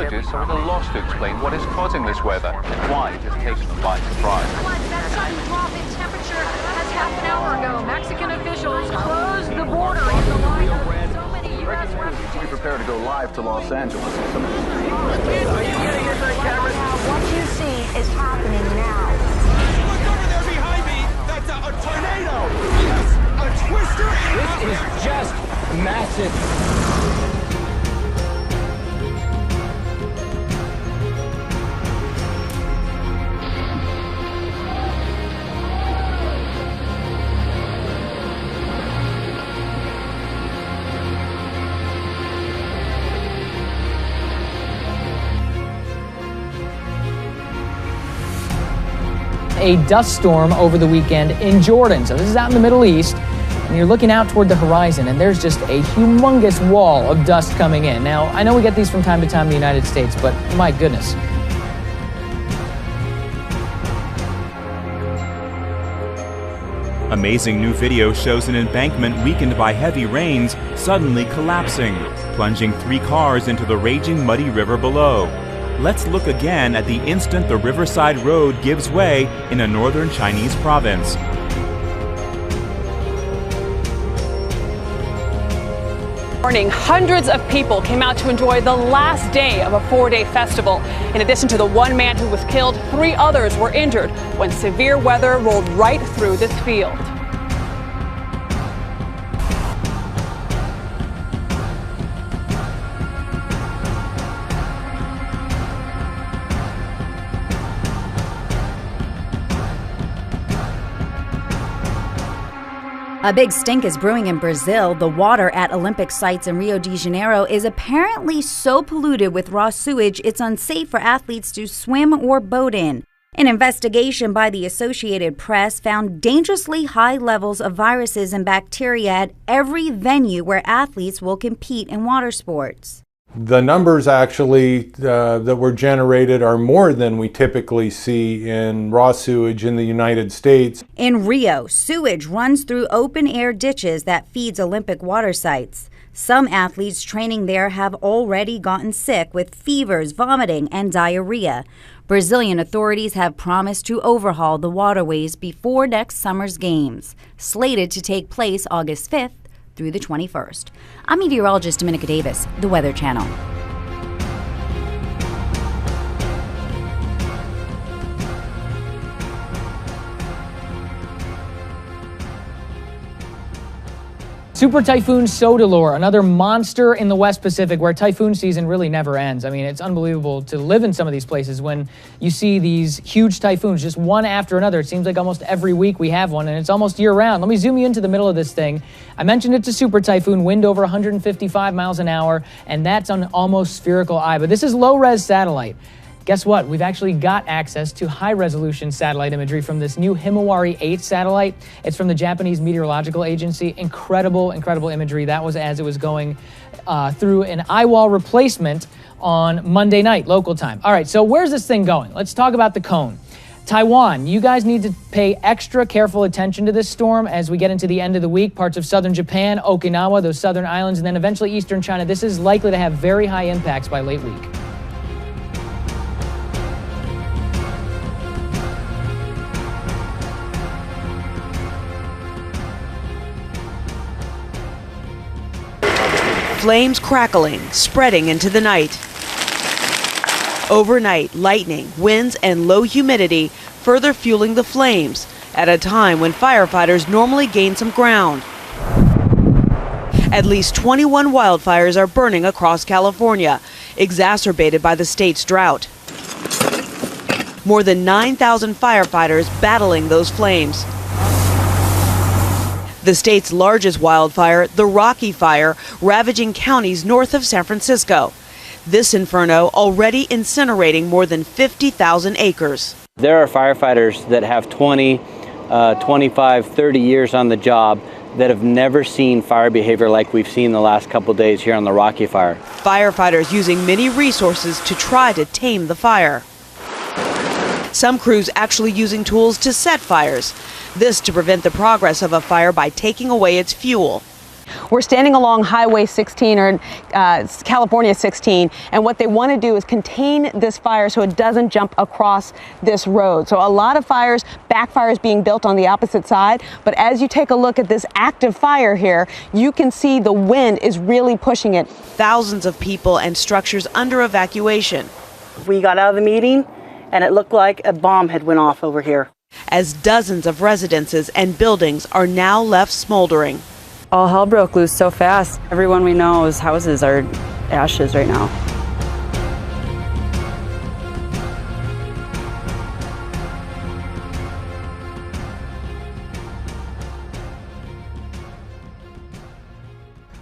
meteorologists are at a loss to explain what is causing this weather and why it has taken them by surprise. That sudden drop in temperature has half an hour ago. Mexican officials closed the border in the light of so many U.S. refugees. We prepare to go live to Los Angeles. What you see is happening now. Look over there behind me! That's a tornado! Yes, a twister! This is just massive. A dust storm over the weekend in Jordan. So this is out in the Middle East, and you're looking out toward the horizon, and there's just a humongous wall of dust coming in. Now, I know we get these from time to time in the United States, but my goodness. Amazing new video shows an embankment weakened by heavy rains suddenly collapsing, plunging 3 cars into the raging muddy river below. Let's look again at the instant the Riverside Road gives way in a northern Chinese province. Morning, hundreds of people came out to enjoy the last day of a 4-day festival. In addition to the one man who was killed, 3 others were injured when severe weather rolled right through this field. A big stink is brewing in Brazil. The water at Olympic sites in Rio de Janeiro is apparently so polluted with raw sewage it's unsafe for athletes to swim or boat in. An investigation by the Associated Press found dangerously high levels of viruses and bacteria at every venue where athletes will compete in water sports. The numbers actually that were generated are more than we typically see in raw sewage in the United States. In Rio, sewage runs through open-air ditches that feeds Olympic water sites. Some athletes training there have already gotten sick with fevers, vomiting, and diarrhea. Brazilian authorities have promised to overhaul the waterways before next summer's games, slated to take place August 5th through the 21st. I'm meteorologist Dominica Davis, the Weather Channel. Super Typhoon Sodalor, another monster in the West Pacific where typhoon season really never ends. I mean, it's unbelievable to live in some of these places when you see these huge typhoons just one after another. It seems like almost every week we have one, and it's almost year-round. Let me zoom you into the middle of this thing. I mentioned it's a super typhoon, wind over 155 miles an hour, and that's on almost spherical eye. But this is low-res satellite. Guess what? We've actually got access to high-resolution satellite imagery from this new Himawari 8 satellite. It's from the Japanese Meteorological Agency. Incredible, incredible imagery. That was as it was going through an eyewall replacement on Monday night, local time. All right, so where's this thing going? Let's talk about the cone. Taiwan, you guys need to pay extra careful attention to this storm as we get into the end of the week. Parts of southern Japan, Okinawa, those southern islands, and then eventually eastern China. This is likely to have very high impacts by late week. Flames crackling, spreading into the night. Overnight, lightning, winds, and low humidity further fueling the flames at a time when firefighters normally gain some ground. At least 21 wildfires are burning across California, exacerbated by the state's drought. More than 9,000 firefighters battling those flames. The state's largest wildfire, the Rocky Fire, ravaging counties north of San Francisco. This inferno already incinerating more than 50,000 acres. There are firefighters that have 20, 25, 30 years on the job that have never seen fire behavior like we've seen the last couple days here on the Rocky Fire. Firefighters using many resources to try to tame the fire. Some crews actually using tools to set fires. This to prevent the progress of a fire by taking away its fuel. We're standing along Highway 16 or California 16, and what they want to do is contain this fire so it doesn't jump across this road. So a lot of fires, backfires being built on the opposite side, but as you take a look at this active fire here, you can see the wind is really pushing it. Thousands of people and structures under evacuation. We got out of the meeting and it looked like a bomb had went off over here. As dozens of residences and buildings are now left smoldering. All hell broke loose so fast. Everyone we know's houses are ashes right now.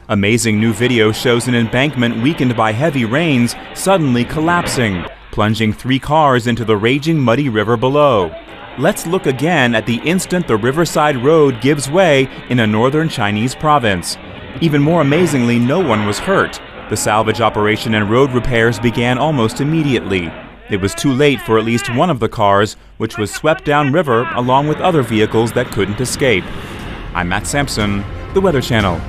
Amazing new video shows an embankment weakened by heavy rains suddenly collapsing, plunging 3 cars into the raging muddy river below. Let's look again at the instant the Riverside Road gives way in a northern Chinese province. Even more amazingly, no one was hurt. The salvage operation and road repairs began almost immediately. It was too late for at least one of the cars, which was swept downriver along with other vehicles that couldn't escape. I'm Matt Sampson, The Weather Channel.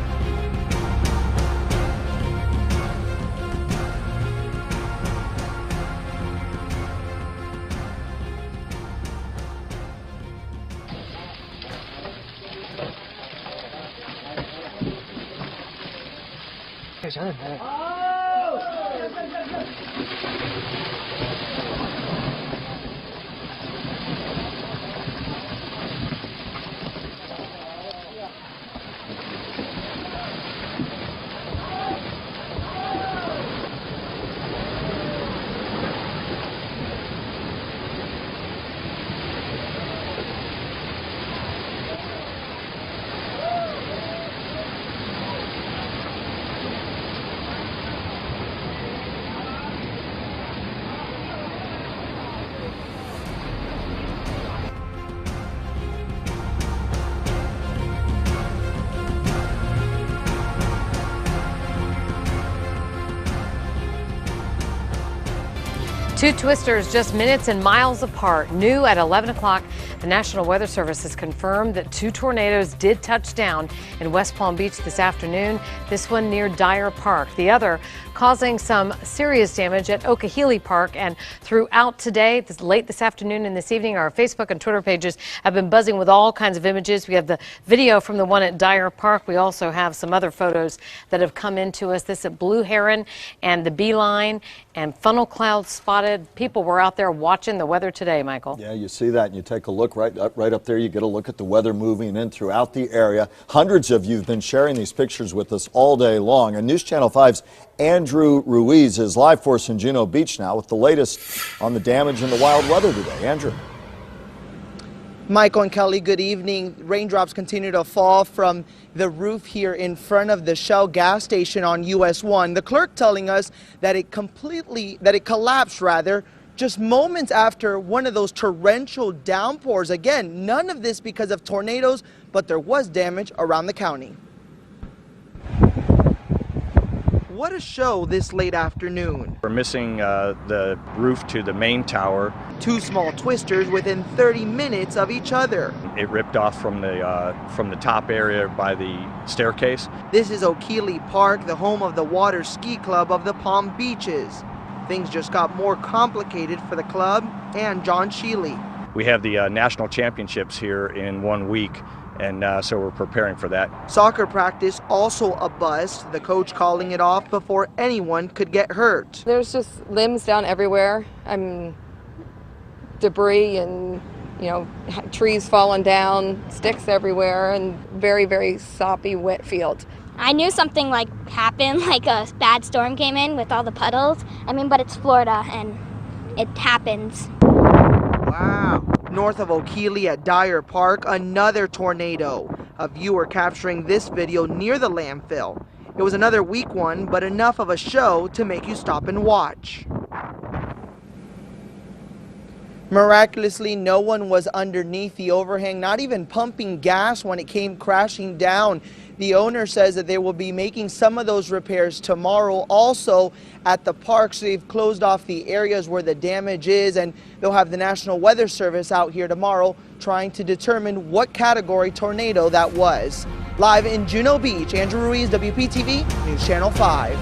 Two twisters just minutes and miles apart. New at 11 o'clock, the National Weather Service has confirmed that 2 tornadoes did touch down in West Palm Beach this afternoon, this one near Dyer Park. The other causing some serious damage at Okehele Park. And throughout today, late this afternoon and this evening, our Facebook and Twitter pages have been buzzing with all kinds of images. We have the video from the one at Dyer Park. We also have some other photos that have come into us. This at Blue Heron and the Beeline and funnel clouds spotted. People were out there watching the weather today, Michael. Yeah, you see that and you take a look right up there. You get a look at the weather moving in throughout the area. Hundreds of you have been sharing these pictures with us all day long. And News Channel 5's Andrew Ruiz is live for us in Juno Beach now with the latest on the damage and the wild weather today. Andrew. Michael and Kelly, good evening. Raindrops continue to fall from the roof here in front of the Shell gas station on US 1. The clerk telling us that it collapsed just moments after one of those torrential downpours. Again, none of this because of tornadoes, but there was damage around the county. What a show this late afternoon. We're missing the roof to the main tower. 2 small twisters within 30 minutes of each other. It ripped off from the top area by the staircase. This is Okehele Park, the home of the water ski club of the Palm Beaches. Things just got more complicated for the club and John Sheely. We have the national championships here in 1 week. And so we're preparing for that. Soccer practice also a bust, the coach calling it off before anyone could get hurt. There's just limbs down everywhere. Debris and, trees falling down, sticks everywhere, and very, very soppy, wet field. I knew something happened, like a bad storm came in with all the puddles. But it's Florida and it happens. Wow. North of Okehele at Dyer Park, another tornado. A viewer capturing this video near the landfill. It was another weak one, but enough of a show to make you stop and watch. Miraculously, no one was underneath the overhang, not even pumping gas when it came crashing down. The owner says that they will be making some of those repairs tomorrow also at the park. So they've closed off the areas where the damage is, and they'll have the National Weather Service out here tomorrow trying to determine what category tornado that was. Live in Juno Beach, Andrew Ruiz, WPTV, News Channel 5.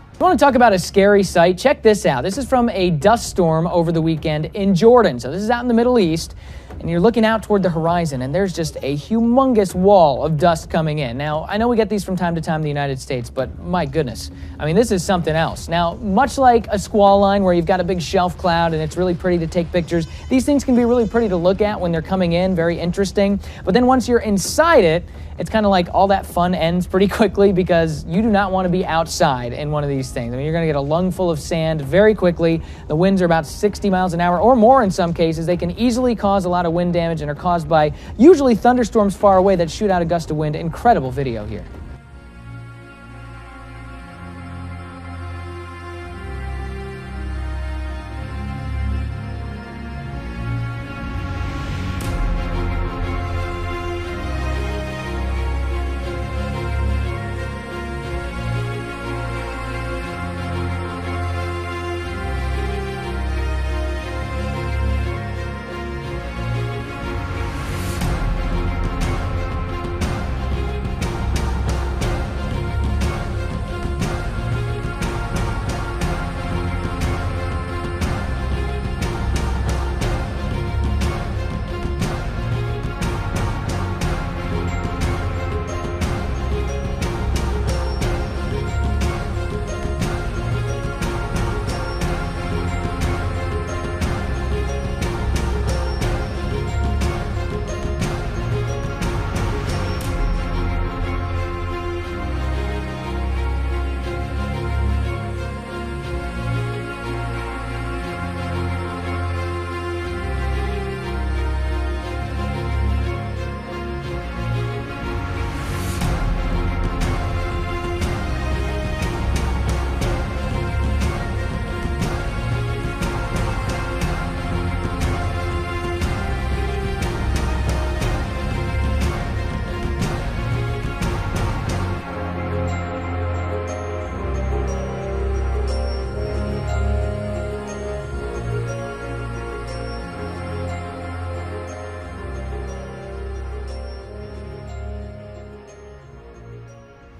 If you want to talk about a scary sight, check this out. This is from a dust storm over the weekend in Jordan. So this is out in the Middle East, and you're looking out toward the horizon, and there's just a humongous wall of dust coming in. Now, I know we get these from time to time in the United States, but my goodness. I mean, this is something else. Now, much like a squall line where you've got a big shelf cloud and it's really pretty to take pictures, these things can be really pretty to look at when they're coming in, very interesting. But then once you're inside it, it's kind of like all that fun ends pretty quickly because you do not want to be outside in one of these things. I mean, you're going to get a lung full of sand very quickly. The winds are about 60 miles an hour or more in some cases. They can easily cause a lot of wind damage and are caused by usually thunderstorms far away that shoot out a gust of wind. Incredible video here.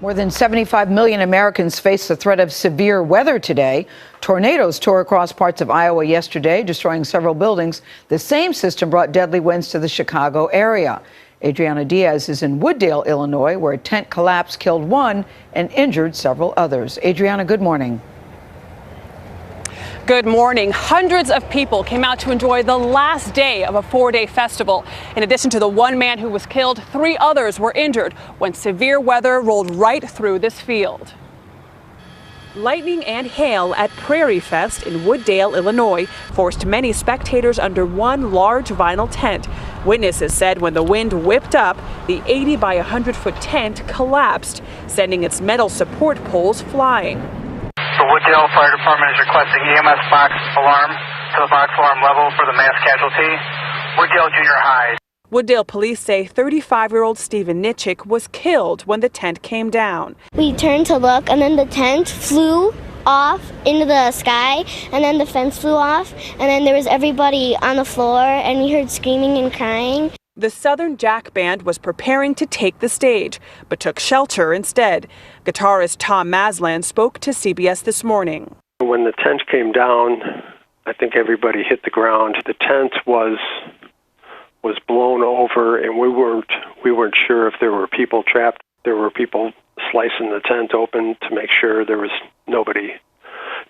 More than 75 million Americans face the threat of severe weather today. Tornadoes tore across parts of Iowa yesterday, destroying several buildings. The same system brought deadly winds to the Chicago area. Adriana Diaz is in Wooddale, Illinois, where a tent collapse killed one and injured several others. Adriana, good morning. Good morning. Hundreds of people came out to enjoy the last day of a 4-day festival. In addition to the one man who was killed, 3 others were injured when severe weather rolled right through this field. Lightning and hail at Prairie Fest in Wooddale, Illinois, forced many spectators under one large vinyl tent. Witnesses said when the wind whipped up, the 80 by 100-foot tent collapsed, sending its metal support poles flying. The Wooddale Fire Department is requesting EMS box alarm to the box alarm level for the mass casualty, Wooddale Junior High. Wooddale police say 35-year-old Stephen Nitchik was killed when the tent came down. We turned to look, and then the tent flew off into the sky, and then the fence flew off, and then there was everybody on the floor, and we heard screaming and crying. The Southern Jack Band was preparing to take the stage, but took shelter instead. Guitarist Tom Masland spoke to CBS This Morning. When the tent came down, I think everybody hit the ground. The tent was blown over, and we weren't sure if there were people trapped. There were people slicing the tent open to make sure there was nobody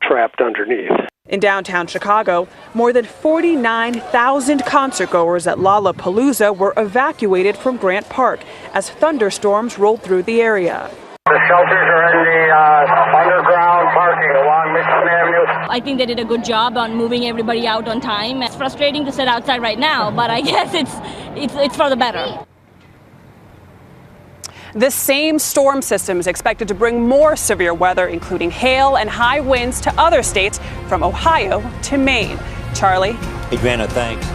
trapped underneath. In downtown Chicago, more than 49,000 concertgoers at Lollapalooza were evacuated from Grant Park as thunderstorms rolled through the area. The shelters are in the underground parking along Michigan Avenue. I think they did a good job on moving everybody out on time. It's frustrating to sit outside right now, but I guess it's for the better. This same storm system is expected to bring more severe weather, including hail and high winds to other states from Ohio to Maine. Charlie? Adriana, thanks.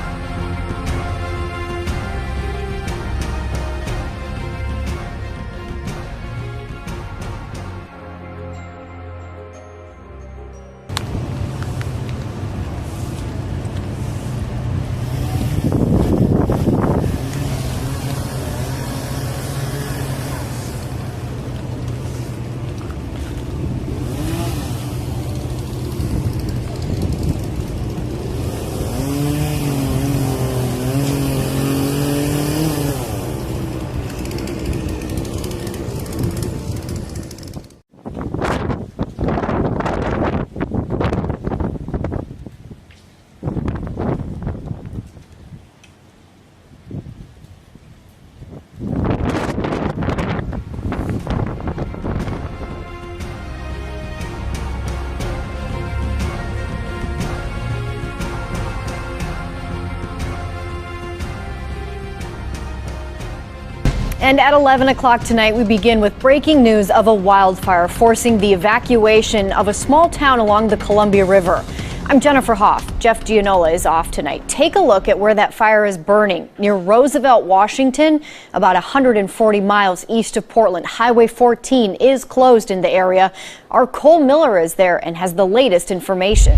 And at 11 o'clock tonight, we begin with breaking news of a wildfire forcing the evacuation of a small town along the Columbia River. I'm Jennifer Hoff. Jeff Gianola is off tonight. Take a look at where that fire is burning near Roosevelt, Washington, about 140 miles east of Portland. Highway 14 is closed in the area. Our Cole Miller is there and has the latest information.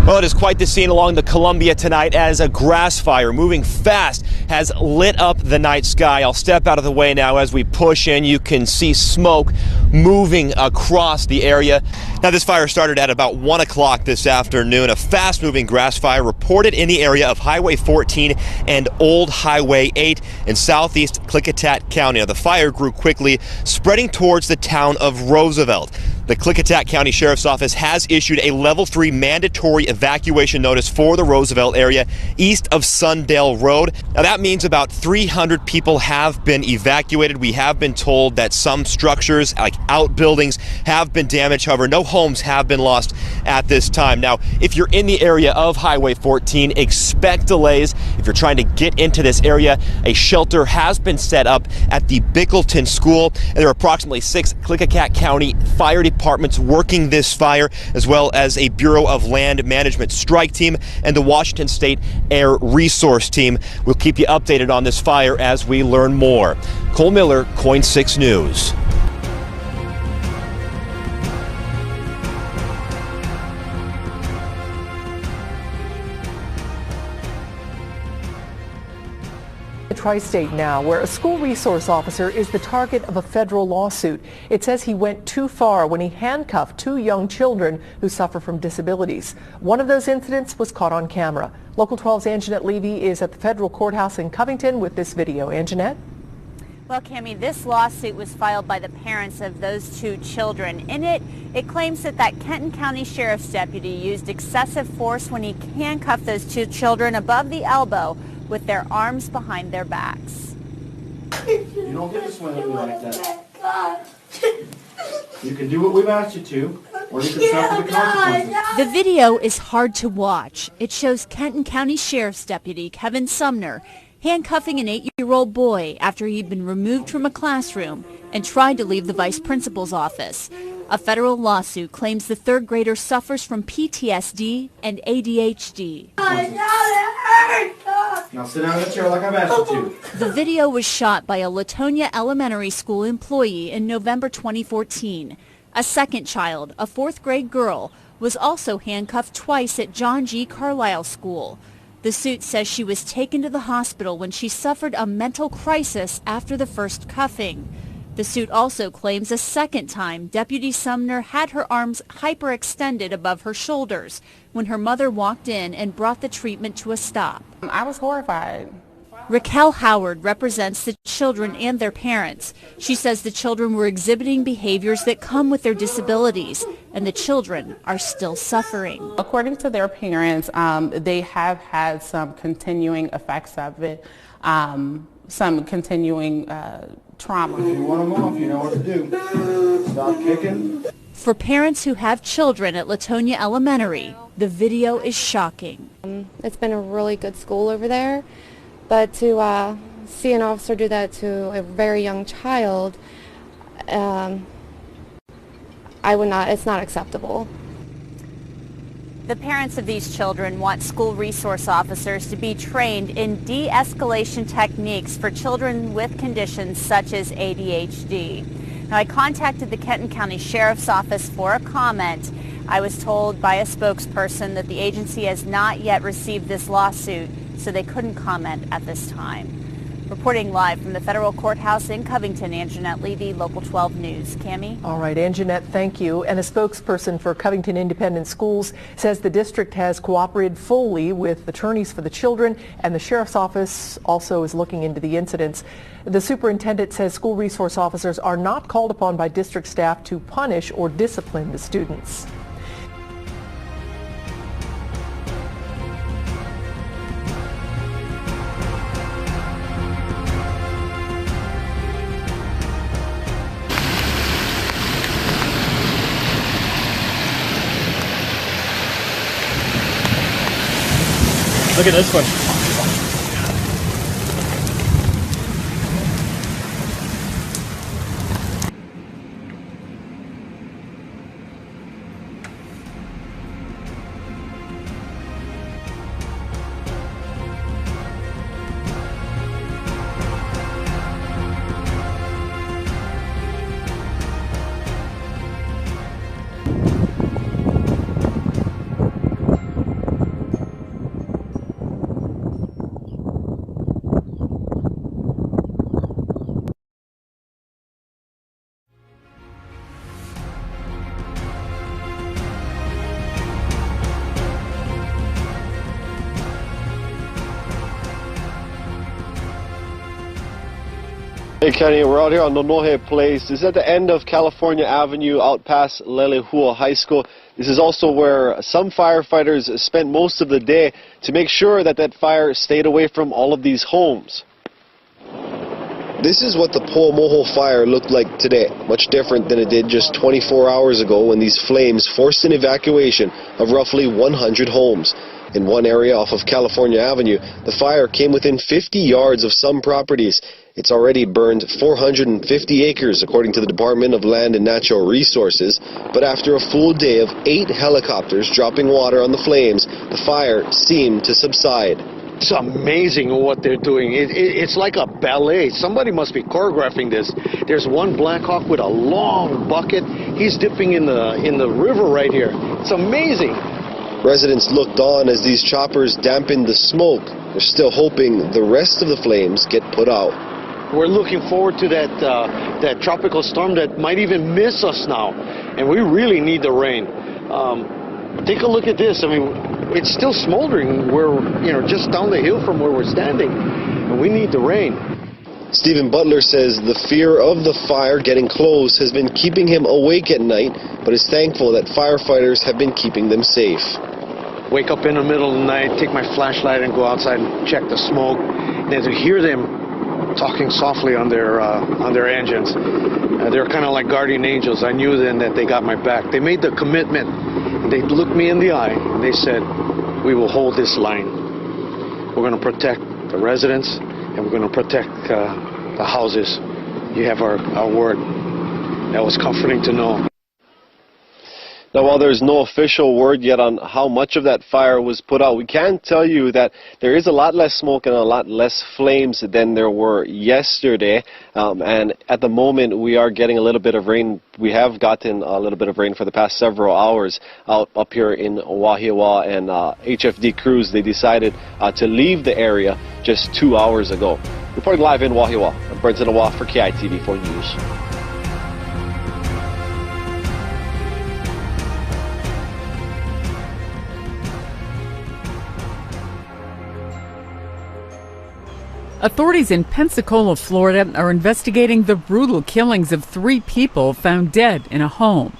Well, it is quite the scene along the Columbia tonight as a grass fire moving fast has lit up the night sky. I'll step out of the way now as we push in. You can see smoke moving across the area. Now, this fire started at about 1 o'clock this afternoon. A fast-moving grass fire reported in the area of Highway 14 and Old Highway 8 in southeast Klickitat County. Now, the fire grew quickly, spreading towards the town of Roosevelt. The Klickitat County Sheriff's Office has issued a level 3 mandatory evacuation notice for the Roosevelt area east of Sundale Road. Now, that means about 300 people have been evacuated. We have been told that some structures like outbuildings have been damaged. However, no homes have been lost at this time. Now, if you're in the area of Highway 14, expect delays. If you're trying to get into this area, a shelter has been set up at the Bickleton School. And there are approximately 6 Klickitat County fire departments working this fire, as well as a Bureau of Land Management strike team and the Washington State Air Resource Team. We'll keep you updated on this fire as we learn more. Cole Miller, KOIN 6 News. Tri-State now, where a school resource officer is the target of a federal lawsuit. It says he went too far when he handcuffed 2 young children who suffer from disabilities. One of those incidents was caught on camera. Local 12's Anjanette Levy is at the federal courthouse in Covington with this video. Anjanette? Well, Cammie, this lawsuit was filed by the parents of those 2 children. In it, it claims that Kenton County Sheriff's deputy used excessive force when he handcuffed those 2 children above the elbow with their arms behind their backs. You don't get to swing at me like that. You can do what we've asked you to, or you can suffer the consequences. The video is hard to watch. It shows Kenton County Sheriff's Deputy Kevin Sumner handcuffing an 8-year-old boy after he'd been removed from a classroom and tried to leave the vice principal's office. A federal lawsuit claims the 3rd grader suffers from PTSD and ADHD. Now sit down in the chair like I've asked you to. The video was shot by a Latonia Elementary School employee in November 2014. A second child, a 4th grade girl, was also handcuffed twice at John G. Carlisle School. The suit says she was taken to the hospital when she suffered a mental crisis after the first cuffing. The suit also claims a second time Deputy Sumner had her arms hyperextended above her shoulders when her mother walked in and brought the treatment to a stop. I was horrified. Raquel Howard represents the children and their parents. She says the children were exhibiting behaviors that come with their disabilities, and the children are still suffering. According to their parents, they have had some continuing effects of it, some continuing trauma. If you want to move, you know what to do. Stop kicking. For parents who have children at Latonia Elementary, the video is shocking. It's been a really good school over there, but to see an officer do that to a very young child, I would not, it's not acceptable. The parents of these children want school resource officers to be trained in de-escalation techniques for children with conditions such as ADHD. Now, I contacted the Kenton County Sheriff's Office for a comment. I was told by a spokesperson that the agency has not yet received this lawsuit, so they couldn't comment at this time. Reporting live from the federal courthouse in Covington, Anjanette Levy, Local 12 News. Cammie? All right, Anjanette, thank you. And a spokesperson for Covington Independent Schools says the district has cooperated fully with attorneys for the children, and the sheriff's office also is looking into the incidents. The superintendent says school resource officers are not called upon by district staff to punish or discipline the students. Look at this one. Hey Kenny, we're out here on Nonohe Place. This is at the end of California Avenue out past Lelehua High School. This is also where some firefighters spent most of the day to make sure that that fire stayed away from all of these homes. This is what the Po'omoho fire looked like today, much different than it did just 24 hours ago when these flames forced an evacuation of roughly 100 homes. In one area off of California Avenue, the fire came within 50 yards of some properties. It's already burned 450 acres, according to the Department of Land and Natural Resources. But after a full day of 8 helicopters dropping water on the flames, the fire seemed to subside. It's amazing what they're doing. It's like a ballet. Somebody must be choreographing this. There's one Black Hawk with a long bucket. He's dipping in the river right here. It's amazing. Residents looked on as these choppers dampened the smoke. They're still hoping the rest of the flames get put out. We're looking forward to that tropical storm that might even miss us now, and we really need the rain. Take a look at this. I mean, it's still smoldering. We're just down the hill from where we're standing, and we need the rain. Stephen Butler says the fear of the fire getting close has been keeping him awake at night, but is thankful that firefighters have been keeping them safe. Wake up in the middle of the night, take my flashlight and go outside and check the smoke, and to hear them talking softly on their engines. They're kind of like guardian angels. I knew then that they got my back. They made the commitment. They looked me in the eye and they said, we will hold this line. We're going to protect the residents and we're going to protect the houses. You have our word. That was comforting to know. Now, while there's no official word yet on how much of that fire was put out, we can tell you that there is a lot less smoke and a lot less flames than there were yesterday. And at the moment, we are getting a little bit of rain. We have gotten a little bit of rain for the past several hours up here in Wahiawa, and HFD crews, they decided to leave the area just 2 hours ago. Reporting live in Wahiawa, I'm Brenton Awa for KITV4 News. Authorities in Pensacola, Florida, are investigating the brutal killings of 3 people found dead in a home.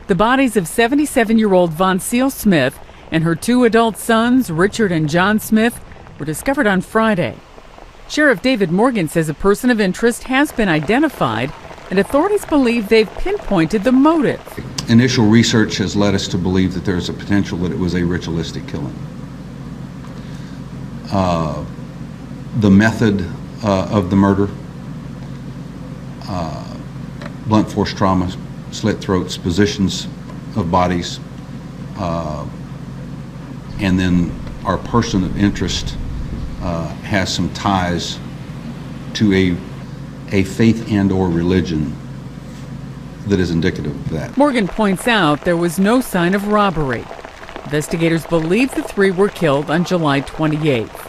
The bodies of 77-year-old Von Seal Smith and her 2 adult sons, Richard and John Smith, were discovered on Friday. Sheriff David Morgan says a person of interest has been identified, and authorities believe they've pinpointed the motive. Initial research has led us to believe that there's a potential that it was a ritualistic killing. The method of the murder, blunt force trauma, slit throats, positions of bodies, and then our person of interest has some ties to a faith and or religion that is indicative of that. Morgan points out there was no sign of robbery. Investigators believe the 3 were killed on July 28th.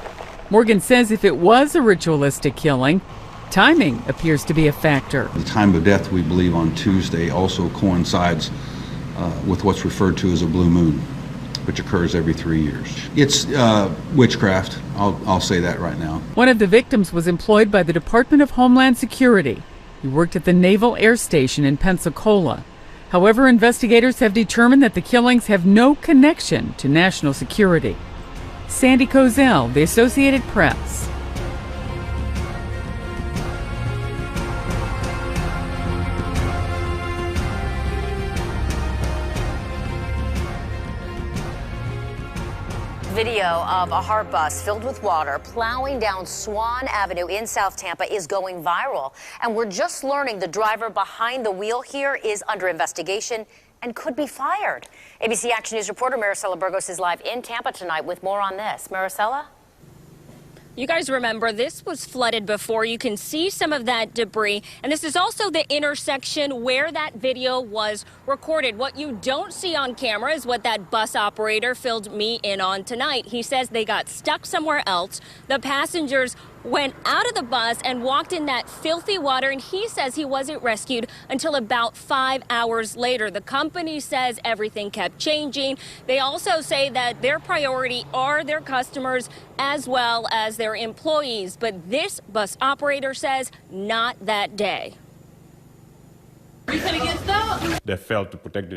Morgan says if it was a ritualistic killing, timing appears to be a factor. The time of death, we believe, on Tuesday also coincides with what's referred to as a blue moon, which occurs every 3 years. It's witchcraft, I'll say that right now. One of the victims was employed by the Department of Homeland Security. He worked at the Naval Air Station in Pensacola. However, investigators have determined that the killings have no connection to national security. Sandy Kozel, The Associated Press. Video of a HART bus filled with water plowing down Swan Avenue in South Tampa is going viral. And we're just learning the driver behind the wheel here is under investigation and could be fired. ABC Action News reporter Maricela Burgos is live in Tampa tonight with more on this. Maricela? You guys remember this was flooded before. You can see some of that debris. And this is also the intersection where that video was recorded. What you don't see on camera is what that bus operator filled me in on tonight. He says they got stuck somewhere else. The passengers went out of the bus and walked in that filthy water, and he says he wasn't rescued until about 5 hours later. The company says everything kept changing. They also say that their priority are their customers. as well as their employees. But this bus operator says not that day. They failed to protect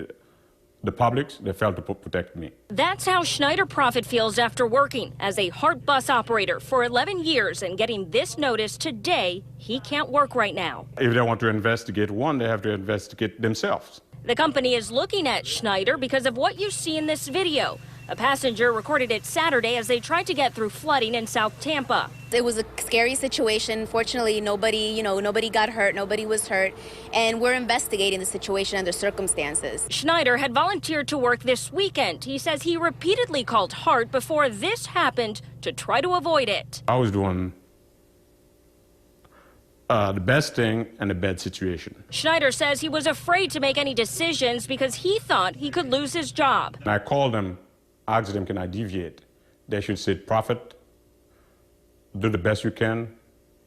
the public. They failed to protect me. That's how Schneider Profit feels after working as a Hart bus operator for 11 years and getting this notice today. He can't work right now. If they want to investigate one, they have to investigate themselves. The company is looking at Schneider because of what you see in this video. A passenger recorded it Saturday as they tried to get through flooding in South Tampa. It was a scary situation. Fortunately, nobody got hurt. Nobody was hurt. And we're investigating the situation and the circumstances. Schneider had volunteered to work this weekend. He says he repeatedly called Hart before this happened to try to avoid it. I was doing the best thing in a bad situation. Schneider says he was afraid to make any decisions because he thought he could lose his job. And I called them, asked them, can I deviate? They should say, Prophet, do the best you can.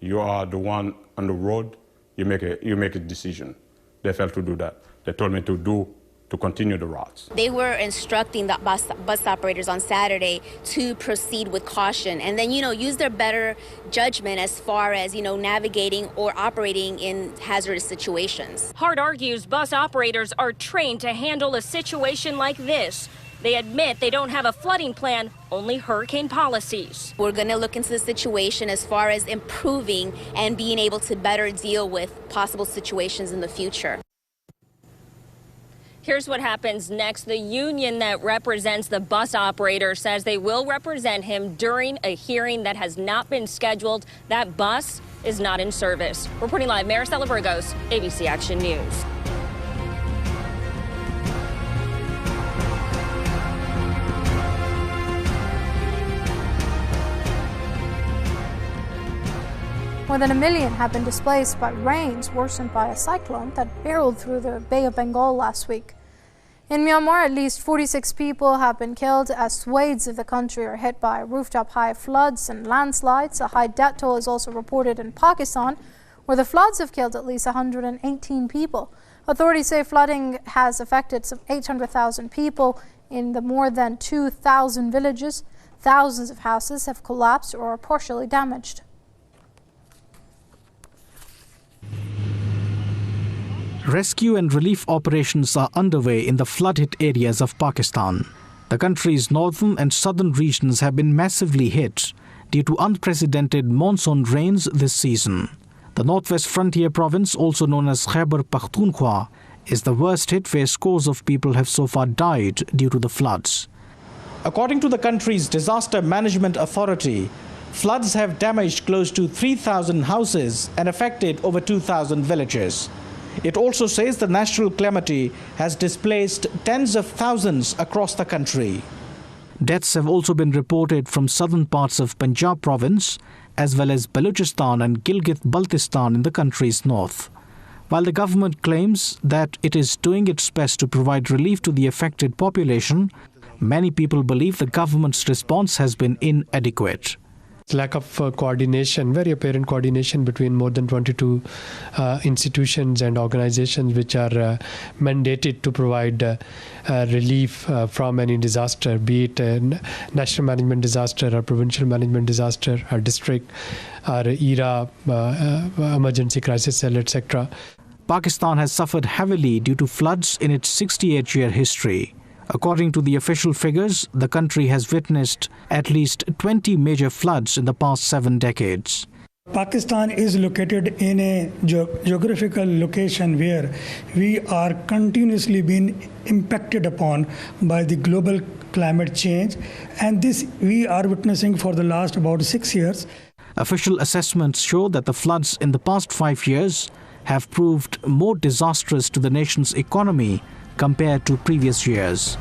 You are the one on the road. You make a decision. They failed to do that. They told me to continue the routes. They were instructing the bus operators on Saturday to proceed with caution and then, use their better judgment as far as, navigating or operating in hazardous situations. Hart argues bus operators are trained to handle a situation like this. They admit they don't have a flooding plan, only hurricane policies. We're going to look into the situation as far as improving and being able to better deal with possible situations in the future. Here's what happens next. The union that represents the bus operator says they will represent him during a hearing that has not been scheduled. That bus is not in service. Reporting live, Maricela Burgos, ABC Action News. More than 1 million have been displaced by rains worsened by a cyclone that barreled through the Bay of Bengal last week. In Myanmar, at least 46 people have been killed as swathes of the country are hit by rooftop-high floods and landslides. A high death toll is also reported in Pakistan, where the floods have killed at least 118 people. Authorities say flooding has affected some 800,000 people in the more than 2,000 villages. Thousands of houses have collapsed or are partially damaged. Rescue and relief operations are underway in the flood-hit areas of Pakistan. The country's northern and southern regions have been massively hit due to unprecedented monsoon rains this season. The Northwest Frontier Province, also known as Khyber Pakhtunkhwa, is the worst hit, where scores of people have so far died due to the floods. According to the country's Disaster Management Authority, floods have damaged close to 3,000 houses and affected over 2,000 villages. It also says the natural calamity has displaced tens of thousands across the country. Deaths have also been reported from southern parts of Punjab province, as well as Balochistan and Gilgit-Baltistan in the country's north. While the government claims that it is doing its best to provide relief to the affected population, many people believe the government's response has been inadequate. Lack of coordination, very apparent coordination between more than 22 institutions and organizations which are mandated to provide relief from any disaster, be it a national management disaster or provincial management disaster or district or ERA, emergency crisis cell, etc. Pakistan has suffered heavily due to floods in its 68-year history. According to the official figures, the country has witnessed at least 20 major floods in the past 7 decades. Pakistan is located in a geographical location where we are continuously being impacted upon by the global climate change, and this we are witnessing for the last about 6 years. Official assessments show that the floods in the past 5 years have proved more disastrous to the nation's economy compared to previous years.